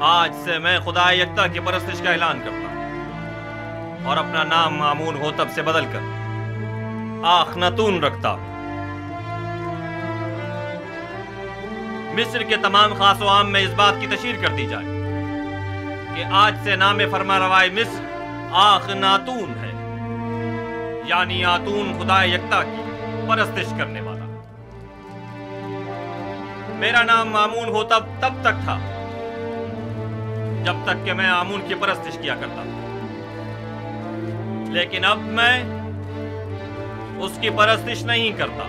आज से मैं खुदा यकता की परस्तिश का ऐलान करता हूं और अपना नाम आमून होतब से बदलकर आखनातून रखता हूं। मिस्र के तमाम खास व आम में इस बात की तशहीर कर दी जाए कि आज से नाम फरमारवाए मिस्र आखनातून है, यानी आतून खुदा यकता की परस्तिश करने वाला। मेरा नाम आमून होतब तब तक था जब तक कि मैं आमून की परस्तिश किया करता था, लेकिन अब मैं उसकी परस्तिश नहीं करता।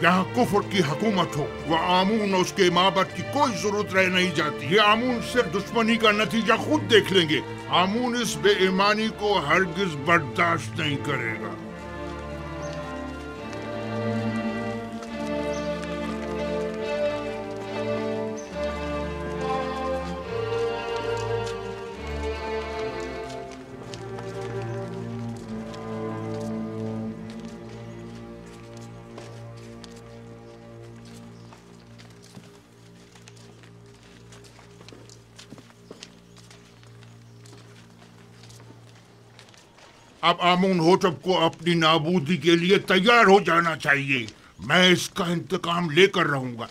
यहाँ कुफर की हुकूमत हो, वह आमून और उसके माबद की कोई जरूरत रह नहीं जाती। ये आमून से दुश्मनी का नतीजा खुद देख लेंगे। आमून इस बेईमानी को हरगिज बर्दाश्त नहीं करेगा। अब आमून होतब को अपनी नाबूदी के लिए तैयार हो जाना चाहिए। मैं इसका इंतकाम लेकर रहूंगा।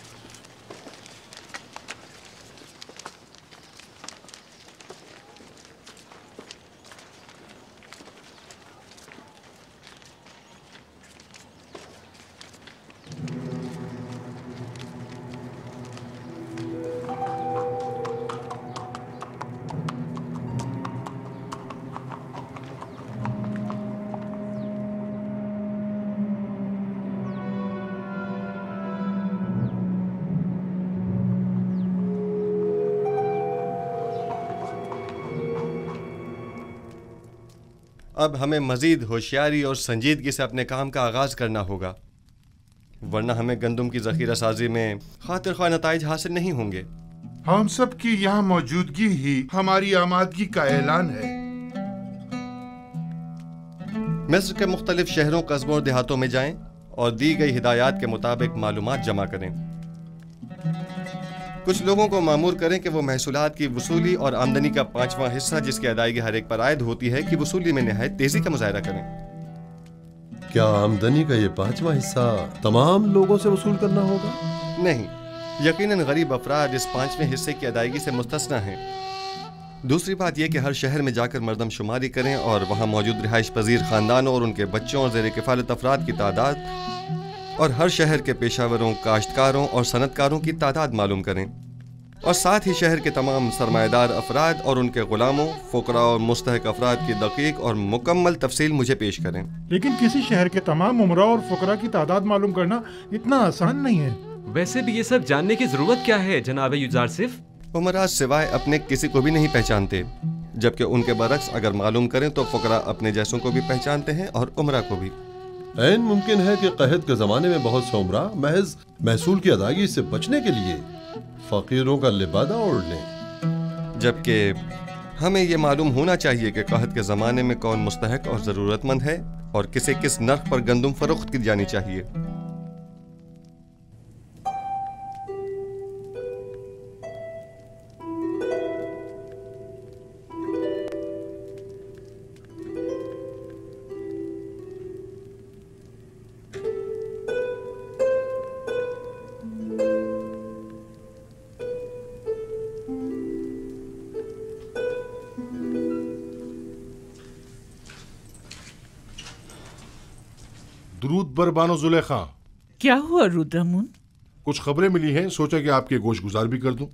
अब हमें मजीद होशियारी और संजीदगी से अपने काम का आगाज़ करना होगा, वरना हमें गंदम की ज़ख़ीरा साजी में खातिर ख्वाह नताइज हासिल नहीं होंगे। हम सब की यहाँ मौजूदगी ही हमारी आमादगी का ऐलान है। मिस्र के मुख्तलिफ शहरों, कस्बों और देहातों में जाएं और दी गई हिदायत के मुताबिक मालूमात जमा करें। कुछ लोगों को मामूर करें कि वो महसूलात की वसूली और आमदनी का 5वां हिस्सा, जिसकी अदायगी हर एक पर आयद होती है, कि वसूली में निहायत तेजी का मुजाहरा करें। क्या आमदनी का ये 5वां हिस्सा तमाम लोगों से वसूल करना होगा? नहीं, यकीनन गरीब अफराद इस 5वें हिस्से की अदायगी से मुस्तस्ना हैं। दूसरी बात यह कि हर शहर में जाकर मरदमशुमारी करें और वहाँ मौजूद रिहाइश पजीर खानदानों और उनके बच्चों और ज़ेर किफ़ालत अफराद की तादाद और हर शहर के पेशावरों, काश्तकारों और सनतकारों की तादाद मालूम करें, और साथ ही शहर के तमाम सरमाएदार अफराद और उनके गुलामों, फ़ुकरा और मुस्तहक अफराद की दकीक और मुकम्मल तफसील मुझे पेश करें। लेकिन किसी शहर के तमाम उमरा और फ़ुकरा की तादाद मालूम करना इतना आसान नहीं है। वैसे भी ये सब जानने की जरूरत क्या है जनाब युजारसिफ? उमरा सिवाय अपने किसी को भी नहीं पहचानते, जबकि उनके बरक्स अगर मालूम करें तो फ़ुकरा अपने जैसों को भी पहचानते हैं और उमरा को भी। ऐन मुमकिन है कि कहत के ज़माने में बहुत से उमरा महज महसूल की अदायगी से बचने के लिए फ़कीरों का लिबादा ओढ़ लें, जबकि हमें ये मालूम होना चाहिए कि कहत के ज़माने में कौन मुस्तहक और ज़रूरतमंद है और किसे किस नर्ख पर गंदम फरोख्त की जानी चाहिए। दुरूद बर बानो जुलेखा। क्या हुआ रुद्रमुन? कुछ खबरें मिली हैं, सोचा कि आपके गोश गुजार भी कर दूं।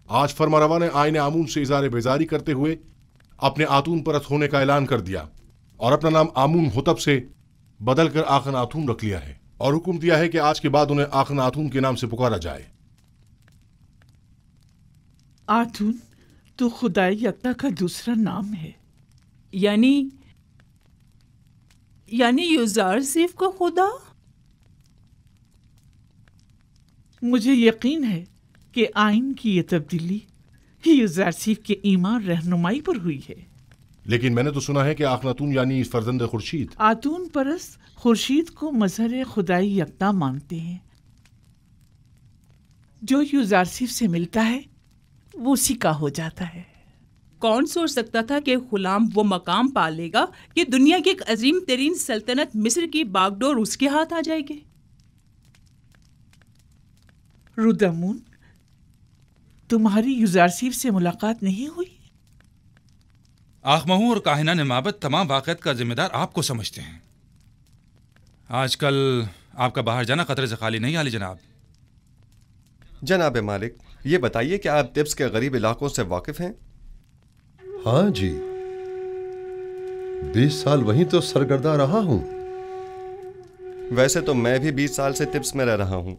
आज फरमारवा ने आईने आमून से इज़हार बेजारी करते हुए अपने आतून परत होने का ऐलान कर दिया और अपना नाम आमून होतब से बदल कर आखन आतून रख लिया है और हुक्म दिया है कि आज के बाद उन्हें आखन आतून के नाम से पुकारा जाए। आतून तो खुदाई यकता का दूसरा नाम है, यानी युजारसिफ का खुदा। मुझे यकीन है कि आइन की ये तब्दीली युजारसिफ के ईमान रहनुमाई पर हुई है। लेकिन मैंने तो सुना है कि आखनातून यानी फर्जंद खुर्शीद। आतून परस्त खुर्शीद को मजहर खुदाई यकता मानते हैं। जो यूजारसिफ से मिलता है वो उसी का हो जाता है। कौन सोच सकता था कि गुलाम वो मकाम पा लेगा कि दुनिया की एक अजीम तरीन सल्तनत मिस्र की बागडोर उसके हाथ आ जाएगी। रुदमून, तुम्हारी यूजारसिफ से मुलाकात नहीं हुई? आखमहू और काहिना निमाबत तमाम वाक़यात का जिम्मेदार आपको समझते हैं। आजकल आपका बाहर जाना खतरे से खाली नहीं, आली जनाब। जनाब मालिक, ये बताइए कि आप तिब्स के गरीब इलाकों से वाकिफ हैं? हाँ जी, 20 साल वहीं तो सरगर्दा रहा हूं। वैसे तो मैं भी 20 साल से तिब्स में रह रहा हूं,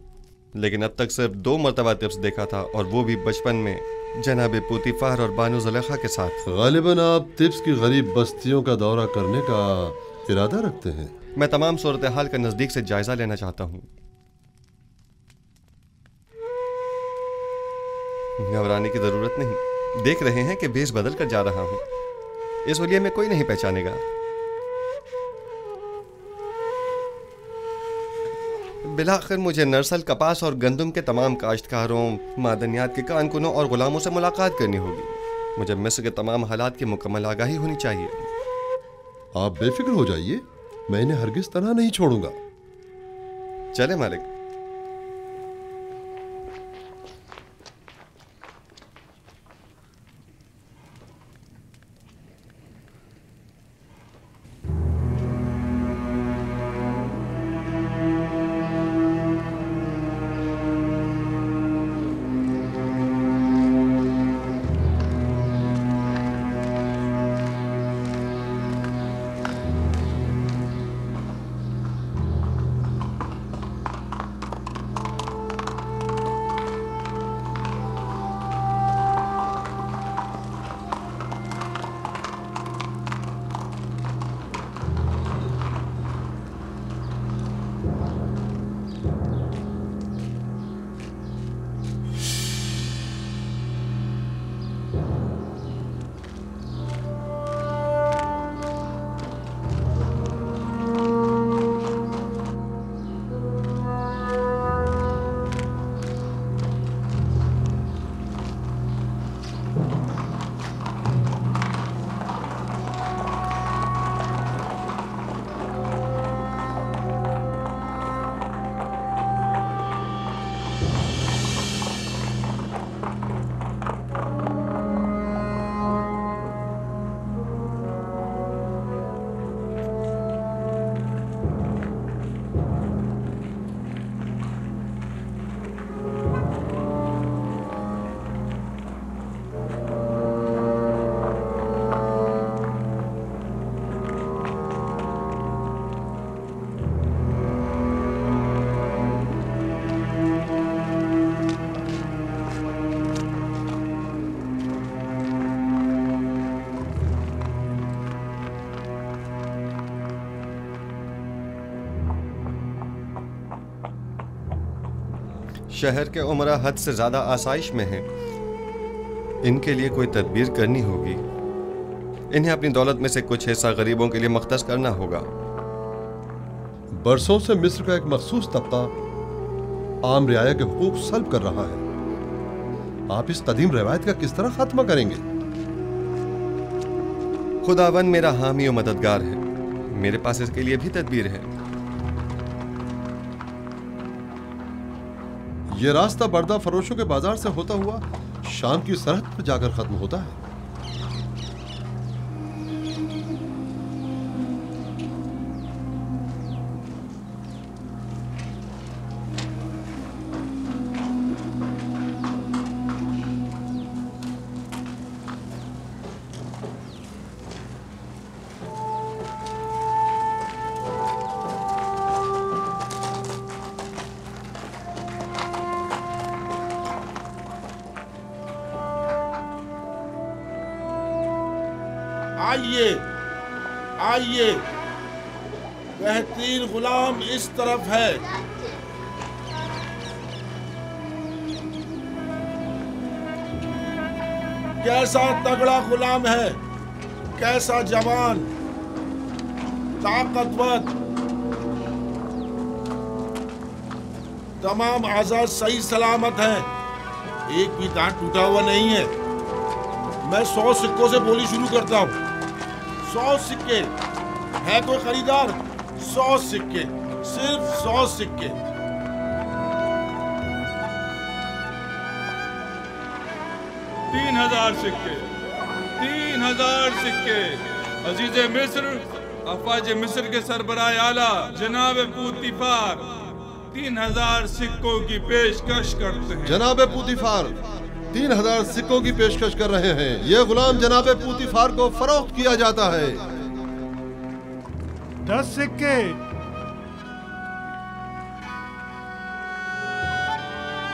लेकिन अब तक सिर्फ 2 मरतबा तिब्स देखा था, और वो भी बचपन में जनाब पुतीफार और बानो ज़ुलेखा के साथ। गालिबन आप तिब्स की गरीब बस्तियों का दौरा करने का इरादा रखते हैं? मैं तमाम सूरत हाल का नज़दीक से जायजा लेना चाहता हूँ। घबराने की जरूरत नहीं, देख रहे हैं कि भेष बदल कर जा रहा हूँ। इस वलिये में कोई नहीं पहचानेगा। बिलाखिर मुझे नरसल, कपास और गंदम के तमाम काश्तकारों, मादनियात के कारकुनों और गुलामों से मुलाकात करनी होगी। मुझे मिस्र के तमाम हालात की मुकम्मल आगाही होनी चाहिए। आप बेफिक्र हो जाइए, मैं इन्हें हरगिज तनहा नहीं छोड़ूंगा। चले मालिक। शहर के उमरा हद से ज्यादा आसाइश में हैं। इनके लिए कोई तदबीर करनी होगी। इन्हें अपनी दौलत में से कुछ हिस्सा गरीबों के लिए मख्तस करना होगा। बरसों से मिस्र का एक मखसूस तबका आम रियाया के हुकूक सल्ब कर रहा है। आप इस कदीम रवायत का किस तरह खात्मा करेंगे? खुदावन मेरा हामी और मददगार है। मेरे पास इसके लिए भी तदबीर है। यह रास्ता बर्दा फरोशों के बाजार से होता हुआ शाम की सरहद पर जाकर खत्म होता है। आइए आइए, बेहतरीन गुलाम इस तरफ है। कैसा तगड़ा गुलाम है, कैसा जवान, ताकतवर, तमाम आजाद सही सलामत हैं, एक भी दांत टूटा हुआ नहीं है। मैं 100 सिक्कों से बोली शुरू करता हूँ। 100 सिक्के, है कोई खरीदार? 100 सिक्के, सिर्फ 100 सिक्के। 3000 सिक्के, 3000 सिक्के। अजीज़े मिस्र, अफवाज मिस्र के सरबराह आला जनाब पूतीफार 3000 सिक्कों की पेशकश करते हैं। जनाब पूतीफार 3000 सिक्कों की पेशकश कर रहे हैं। यह गुलाम जनाब पूतीफार को फरोख्त किया जाता है। 10 सिक्के।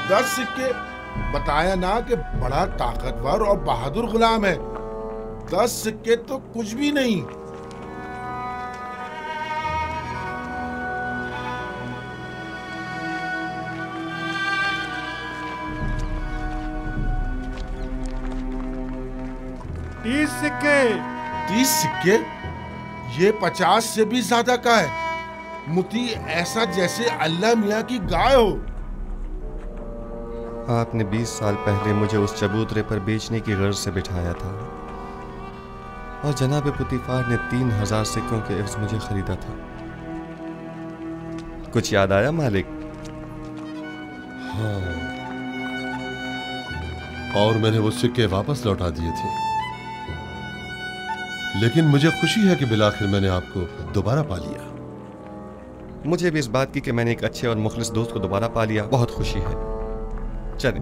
10 सिक्के। बताया ना कि बड़ा ताकतवर और बहादुर गुलाम है। 10 सिक्के तो कुछ भी नहीं। तीस सिक्के। 30 सिक्के? ये 50 से भी ज्यादा का है। मुती ऐसा जैसे अल्लाह मियाँ की गाय हो। आपने 20 साल पहले मुझे उस चबूतरे पर बेचने की गर्ज से बिठाया था और जनाब पुतीफार ने 3000 सिक्कों के एवज मुझे खरीदा था। कुछ याद आया मालिक? हाँ, और मैंने वो सिक्के वापस लौटा दिए थे। लेकिन मुझे खुशी है कि बिलाखिर मैंने आपको दोबारा पा लिया। मुझे भी इस बात की कि मैंने एक अच्छे और मुखलिस दोस्त को दोबारा पा लिया बहुत खुशी है। चलें।